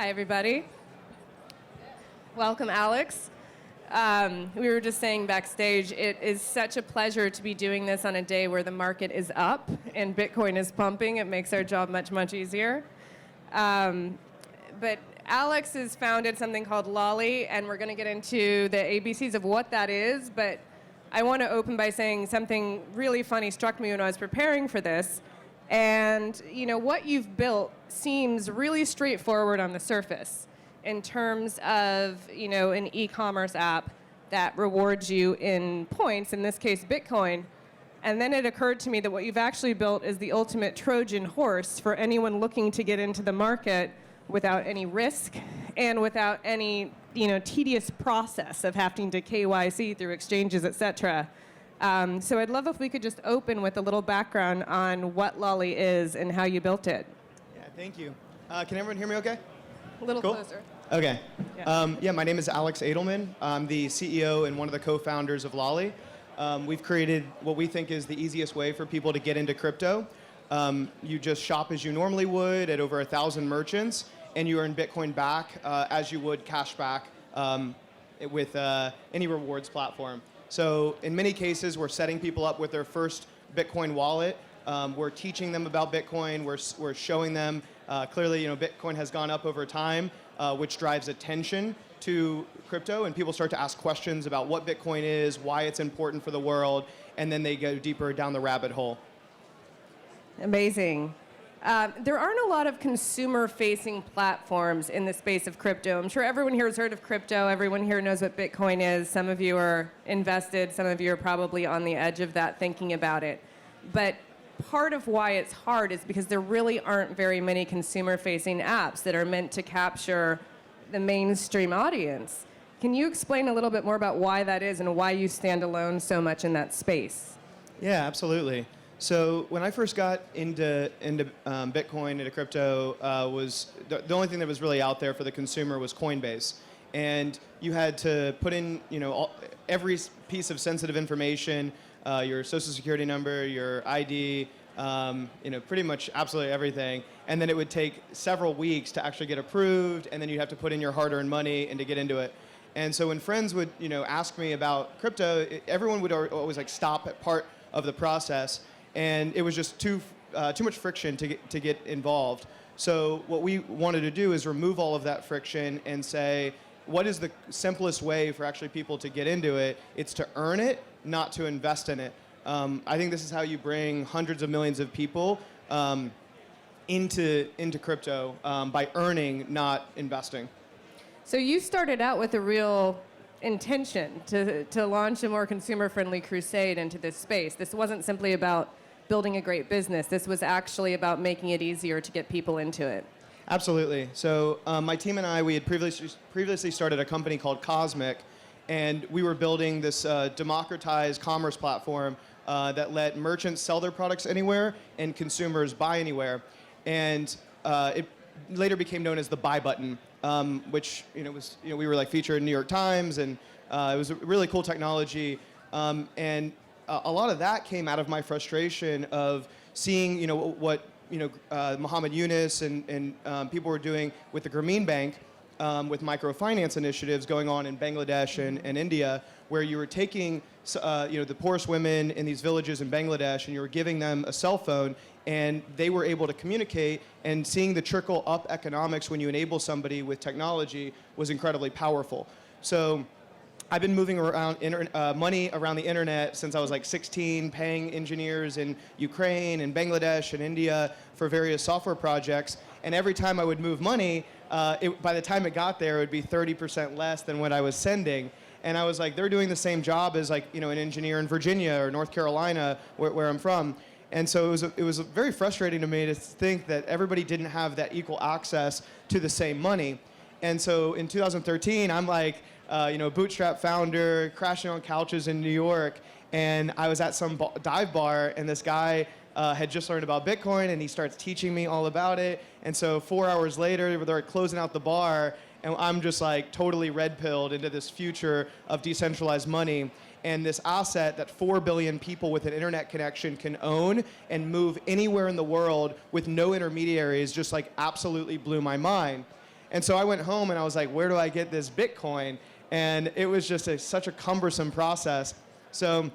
Hi, everybody. Welcome, Alex. We were just saying backstage, it is such a pleasure to be doing this on a day where the market is up and Bitcoin is pumping. It makes our job much, much easier. But Alex has founded something called Lolly, and we're going to get into the ABCs of what that is. But I want to open by saying something really funny struck me when I was preparing for this. And, you know, what you've built seems really straightforward on the surface in terms of, you know, an e-commerce app that rewards you in points, in this case, Bitcoin. And then it occurred to me that what you've actually built is the ultimate Trojan horse for anyone looking to get into the market without any risk and without any, you know, tedious process of having to KYC through exchanges, et cetera. So I'd love if we could just open with a little background on what Lolly is and how you built it. Yeah, thank you. Can everyone hear me okay? A little cool. closer. Okay. Yeah. My name is Alex Edelman. I'm the CEO and one of the co-founders of Lolly. We've created what we think is the easiest way for people to get into crypto. You just shop as you normally would at over 1,000 merchants, and you earn Bitcoin back as you would cash back with any rewards platform. So in many cases, we're setting people up with their first Bitcoin wallet. We're teaching them about Bitcoin. We're showing them clearly, you know, Bitcoin has gone up over time, which drives attention to crypto, and people start to ask questions about what Bitcoin is, why it's important for the world, and then they go deeper down the rabbit hole. Amazing. There aren't a lot of consumer-facing platforms in the space of crypto. I'm sure everyone here has heard of crypto. Everyone here knows what Bitcoin is. Some of you are invested. Some of you are probably on the edge of that thinking about it. But part of why it's hard is because there really aren't very many consumer-facing apps that are meant to capture the mainstream audience. Can you explain a little bit more about why that is and why you stand alone so much in that space? Yeah, absolutely. So when I first got into Bitcoin, into crypto, was the only thing that was really out there for the consumer was Coinbase, and you had to put in, you know, every piece of sensitive information, your social security number, your ID, you know, pretty much absolutely everything, and then it would take several weeks to actually get approved, and then you'd have to put in your hard-earned money and to get into it. And so when friends would, you know, ask me about crypto, everyone would always like stop at part of the process. And it was just too much friction to get involved. So what we wanted to do is remove all of that friction and say, what is the simplest way for actually people to get into it? It's to earn it, not to invest in it. I think this is how you bring hundreds of millions of people into crypto by earning, not investing. So you started out with a real intention to launch a more consumer-friendly crusade into this space. This wasn't simply about building a great business. This was actually about making it easier to get people into it. Absolutely. So my team and I, we had previously started a company called Cosmic, and we were building this democratized commerce platform that let merchants sell their products anywhere and consumers buy anywhere. And it later became known as the buy button, which was we were like featured in New York Times, and it was a really cool technology. And a lot of that came out of my frustration of seeing, what Muhammad Yunus and people were doing with the Grameen Bank, with microfinance initiatives going on in Bangladesh and India, where you were taking the poorest women in these villages in Bangladesh and you were giving them a cell phone, and they were able to communicate, and seeing the trickle up economics when you enable somebody with technology was incredibly powerful. So I've been moving around money around the internet since I was like 16, paying engineers in Ukraine and Bangladesh and India for various software projects. And every time I would move money, by the time it got there, it would be 30% less than what I was sending. And I was like, they're doing the same job as an engineer in Virginia or North Carolina, where I'm from. And so it was very frustrating to me to think that everybody didn't have that equal access to the same money. And so in 2013, I'm like, bootstrap founder, crashing on couches in New York, and I was at some dive bar, and this guy had just learned about Bitcoin, and he starts teaching me all about it. And so 4 hours later, they're closing out the bar, and I'm just like totally red-pilled into this future of decentralized money. And this asset that 4 billion people with an internet connection can own and move anywhere in the world with no intermediaries just like absolutely blew my mind. And so I went home and I was like, where do I get this Bitcoin? And it was just such a cumbersome process. So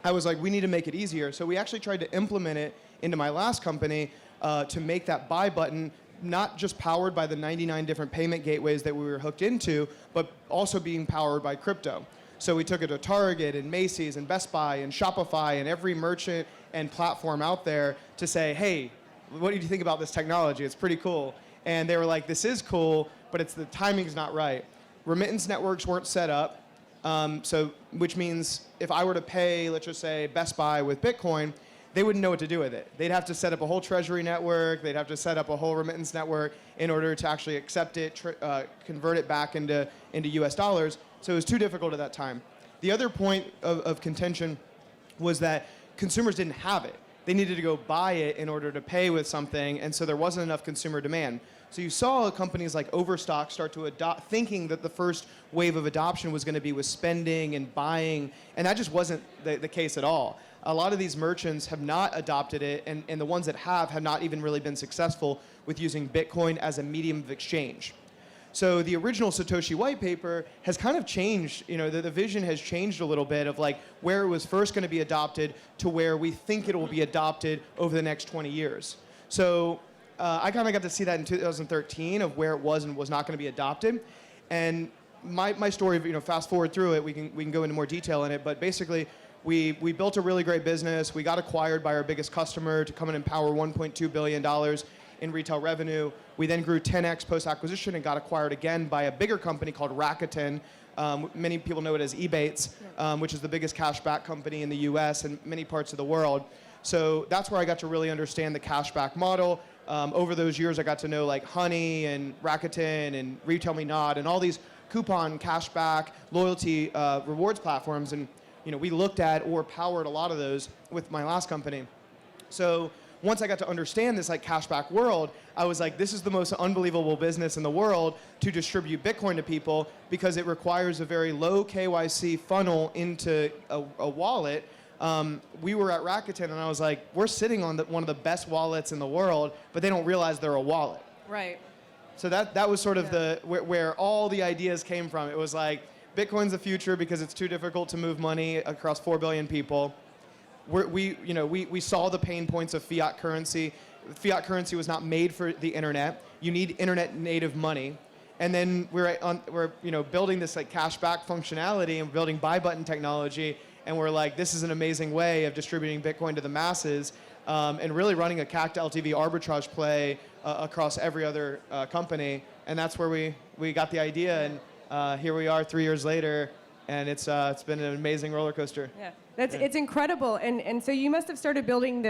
I was like, we need to make it easier. So we actually tried to implement it into my last company to make that buy button not just powered by the 99 different payment gateways that we were hooked into, but also being powered by crypto. So we took it to Target and Macy's and Best Buy and Shopify and every merchant and platform out there to say, hey, what do you think about this technology? It's pretty cool. And they were like, this is cool, but the timing's not right. Remittance networks weren't set up, which means if I were to pay, let's just say, Best Buy with Bitcoin, they wouldn't know what to do with it. They'd have to set up a whole treasury network. They'd have to set up a whole remittance network in order to actually accept it, convert it back into US dollars. So it was too difficult at that time. The other point of contention was that consumers didn't have it. They needed to go buy it in order to pay with something, and so there wasn't enough consumer demand. So you saw companies like Overstock start to adopt, thinking that the first wave of adoption was going to be with spending and buying, and that just wasn't the case at all. A lot of these merchants have not adopted it, and the ones that have not even really been successful with using Bitcoin as a medium of exchange. So the original Satoshi white paper has kind of changed, the vision has changed a little bit of like where it was first going to be adopted to where we think it will be adopted over the next 20 years. So I kind of got to see that in 2013 of where it was and was not going to be adopted. And my story, fast forward through it, we can go into more detail in it, but basically we built a really great business. We got acquired by our biggest customer to come and empower $1.2 billion in retail revenue. We then grew 10x post-acquisition and got acquired again by a bigger company called Rakuten. Many people know it as Ebates, which is the biggest cashback company in the US and many parts of the world. So that's where I got to really understand the cashback model. Over those years, I got to know like Honey and Rakuten and Retail Me Not and all these coupon, cashback, loyalty rewards platforms. And we looked at or powered a lot of those with my last company. So once I got to understand this like cashback world, I was like, this is the most unbelievable business in the world to distribute Bitcoin to people because it requires a very low KYC funnel into a wallet. We were at Rakuten and I was like, we're sitting on one of the best wallets in the world, but they don't realize they're a wallet. Right. So that was sort of where all the ideas came from. It was like, Bitcoin's the future because it's too difficult to move money across 4 billion people. We saw the pain points of fiat currency. Fiat currency was not made for the internet. You need internet native money. And then we're building this like cashback functionality and building buy button technology. And we're like, this is an amazing way of distributing Bitcoin to the masses and really running a CAC to LTV arbitrage play across every other company. And that's where we got the idea. And here we are 3 years later. And it's been an amazing roller coaster. Yeah, it's incredible. And so you must have started building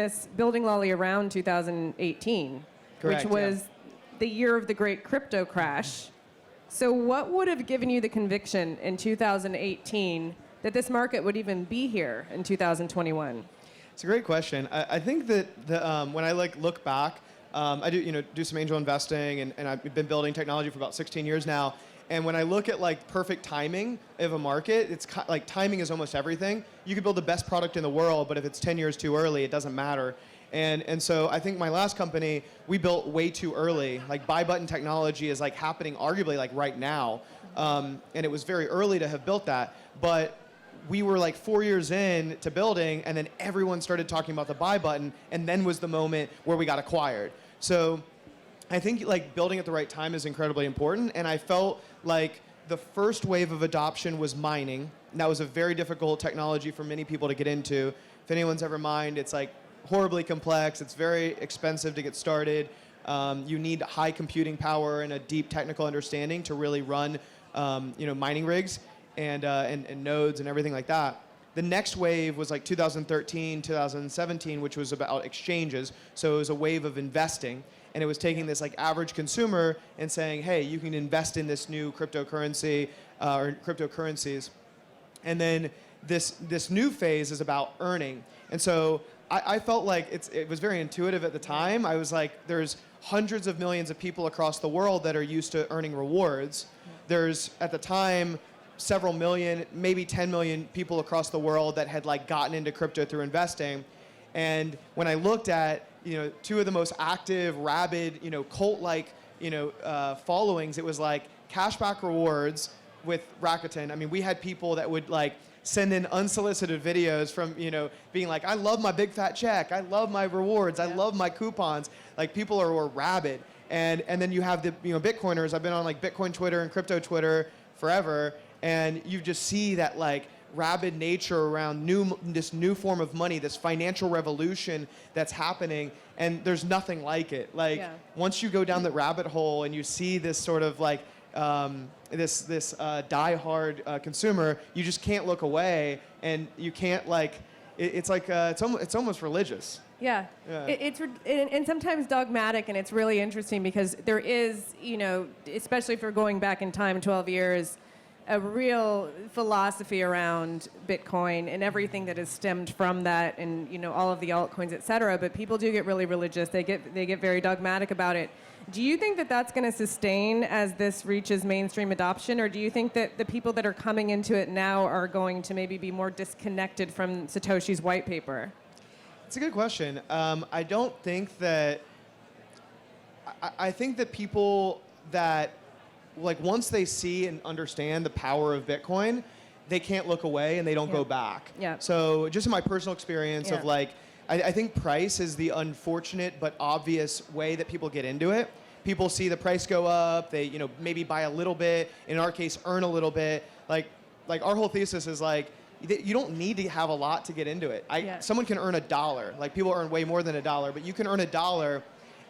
Lolly around 2018, correct, which was the year of the great crypto crash. So what would have given you the conviction in 2018 that this market would even be here in 2021? It's a great question. I think that when I look back, I do some angel investing, and I've been building technology for about 16 years now. And when I look at like perfect timing of a market, it's like timing is almost everything. You could build the best product in the world, but if it's 10 years too early, it doesn't matter. And so I think my last company, we built way too early. Like buy button technology is like happening arguably like right now. And it was very early to have built that. But we were like 4 years in to building, and then everyone started talking about the buy button, and then was the moment where we got acquired. So I think like building at the right time is incredibly important, and I felt like the first wave of adoption was mining. And that was a very difficult technology for many people to get into. If anyone's ever mined, it's like horribly complex. It's very expensive to get started. You need high computing power and a deep technical understanding to really run mining rigs and nodes and everything like that. The next wave was like 2013, 2017, which was about exchanges. So it was a wave of investing. And it was taking this like average consumer and saying, hey, you can invest in this new cryptocurrency or cryptocurrencies. And then this new phase is about earning. And so I felt like it was very intuitive at the time. I was like, there's hundreds of millions of people across the world that are used to earning rewards. There's, at the time, several million, maybe 10 million people across the world that had like gotten into crypto through investing. And when I looked at two of the most active, rabid, cult-like followings, it was like cashback rewards with Rakuten. I mean, we had people that would like send in unsolicited videos from, being like, I love my big fat check. I love my rewards. I love my coupons. Like people were rabid. And then you have the, Bitcoiners. I've been on like Bitcoin Twitter and crypto Twitter forever. And you just see that like rabid nature around this new form of money, this financial revolution that's happening. And there's nothing like it. Like once you go down the rabbit hole and you see this sort of like, this die-hard consumer, you just can't look away, and you can't like. It's almost religious. Yeah, and sometimes dogmatic, and it's really interesting because there is, especially if we're going back in time 12 years, a real philosophy around Bitcoin and everything that has stemmed from that, and all of the altcoins, et cetera. But people do get really religious. They get very dogmatic about it. Do you think that that's going to sustain as this reaches mainstream adoption, or do you think that the people that are coming into it now are going to maybe be more disconnected from Satoshi's white paper? It's a good question. I don't think that. I think that people that, like, once they see and understand the power of Bitcoin, they can't look away and they don't go back. Yeah. So just in my personal experience of like, I think price is the unfortunate but obvious way that people get into it. People see the price go up, they maybe buy a little bit, in our case earn a little bit. Like our whole thesis is like, you don't need to have a lot to get into it. Someone can earn $1. Like people earn way more than $1, but you can earn $1.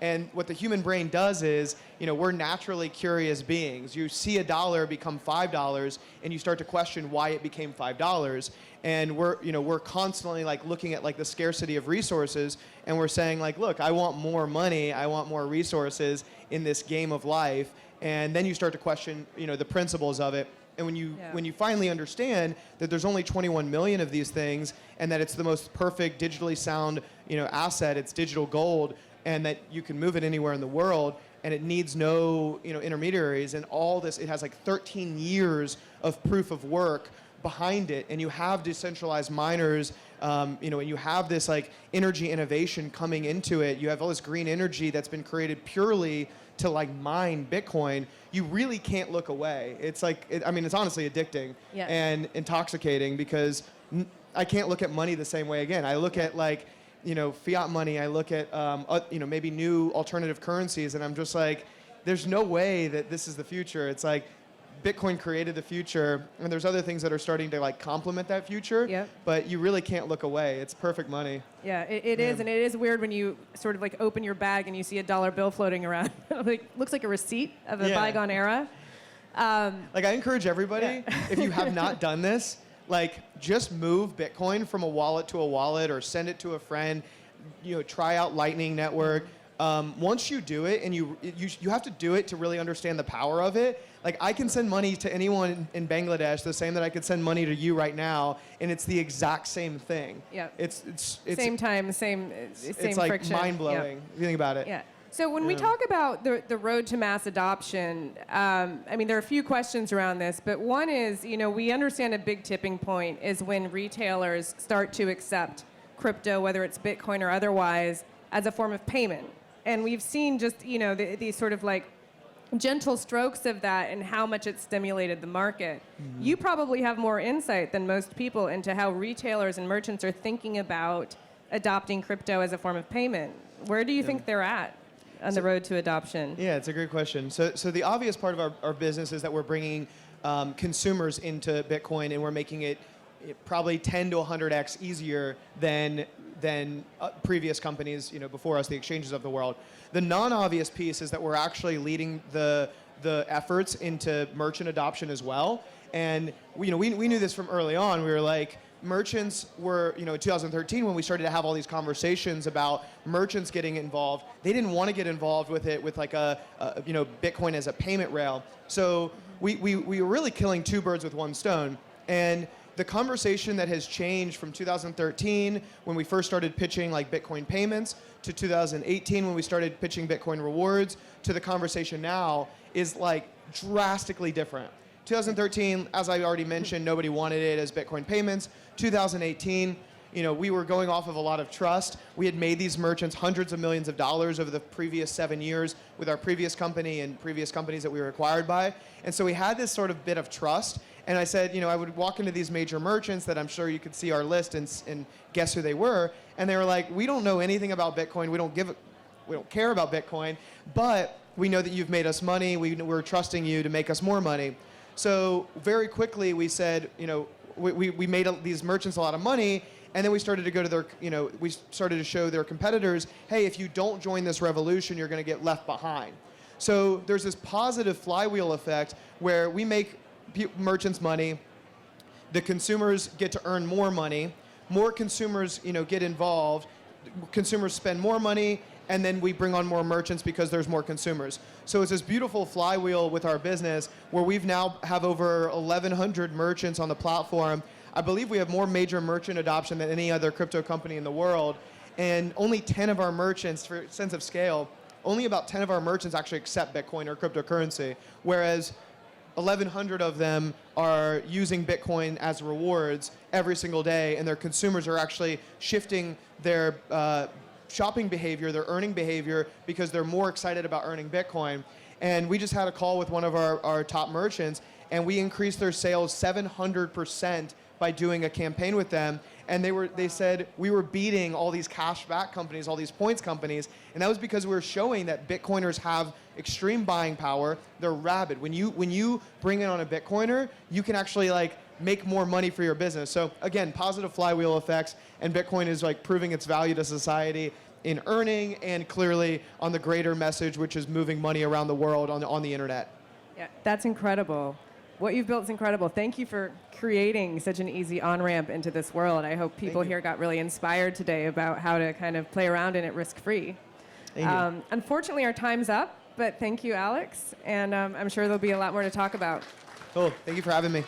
And what the human brain does is, we're naturally curious beings. You see $1 become $5, and you start to question why it became $5. And we're constantly like looking at like the scarcity of resources, and we're saying like, look, I want more money, I want more resources in this game of life. And then you start to question, the principles of it. And when you finally understand that there's only 21 million of these things, and that it's the most perfect digitally sound, asset, it's digital gold, and that you can move it anywhere in the world, and it needs no intermediaries, and all this, it has like 13 years of proof of work behind it, and you have decentralized miners, and you have this like energy innovation coming into it. You have all this green energy that's been created purely to like mine Bitcoin. You really can't look away. It's like, it's honestly addicting and intoxicating, because I can't look at money the same way again. I look at like, fiat money, I look at, maybe new alternative currencies, and I'm just like, there's no way that this is the future. It's like, Bitcoin created the future, and there's other things that are starting to like complement that future, but you really can't look away. It's perfect money. Yeah, it is, and it is weird when you sort of like open your bag and you see $1 bill floating around. Like, looks like a receipt of a bygone era. Like, I encourage everybody, if you have not done this, like, just move Bitcoin from a wallet to a wallet, or send it to a friend, try out Lightning Network. Once you do it, and you have to do it to really understand the power of it. Like, I can send money to anyone in Bangladesh the same that I could send money to you right now, and it's the exact same thing. Yeah. It's same time, same it's like friction. mind-blowing if you think about it. Yeah. So when we talk about the road to mass adoption, there are a few questions around this, but one is, we understand a big tipping point is when retailers start to accept crypto, whether it's Bitcoin or otherwise, as a form of payment. And we've seen just, these sort of like gentle strokes of that and how much it's stimulated the market. Mm-hmm. You probably have more insight than most people into how retailers and merchants are thinking about adopting crypto as a form of payment. Where do you think they're at on the road to adoption? Yeah, it's a great question. So the obvious part of our business is that we're bringing consumers into Bitcoin, and we're making it probably 10 to 100x easier than previous companies, before us, the exchanges of the world. The non-obvious piece is that we're actually leading the efforts into merchant adoption as well. And we knew this from early on. We were like, merchants were, in 2013 when we started to have all these conversations about merchants getting involved, they didn't want to get involved with it with like Bitcoin as a payment rail. So we were really killing two birds with one stone. And the conversation that has changed from 2013 when we first started pitching like Bitcoin payments to 2018 when we started pitching Bitcoin rewards to the conversation now is like drastically different. 2013, as I already mentioned, nobody wanted it as Bitcoin payments. 2018, we were going off of a lot of trust. We had made these merchants hundreds of millions of dollars over the previous 7 years with our previous company and previous companies that we were acquired by. And so we had this sort of bit of trust. And I said, I would walk into these major merchants that I'm sure you could see our list and guess who they were. And they were like, we don't know anything about Bitcoin. We don't care about Bitcoin, but we know that you've made us money. We're trusting you to make us more money. So very quickly we said, we made these merchants a lot of money, and then we started to go to their, we started to show their competitors, hey, if you don't join this revolution, you're going to get left behind. So there's this positive flywheel effect where we make merchants money, the consumers get to earn more consumers, get involved, consumers spend more money, and then we bring on more merchants because there's more consumers. So it's this beautiful flywheel with our business where we've now have over 1,100 merchants on the platform. I believe we have more major merchant adoption than any other crypto company in the world. And only 10 of our merchants, for a sense of scale, only about 10 of our merchants actually accept Bitcoin or cryptocurrency, whereas 1,100 of them are using Bitcoin as rewards every single day, and their consumers are actually shifting their shopping behavior, their earning behavior, because they're more excited about earning Bitcoin. And we just had a call with one of our top merchants, and we increased their sales 700% by doing a campaign with them. And they said we were beating all these cashback companies, all these points companies, and that was because we were showing that Bitcoiners have extreme buying power. They're rabid. When you bring in on a Bitcoiner, you can actually make more money for your business. So again, positive flywheel effects, and Bitcoin is proving its value to society in earning and clearly on the greater message, which is moving money around the world on the internet. Yeah, that's incredible. What you've built is incredible. Thank you for creating such an easy on-ramp into this world. I hope people here got really inspired today about how to kind of play around in it risk-free. Unfortunately, our time's up, but thank you, Alex, and I'm sure there'll be a lot more to talk about. Cool. Thank you for having me.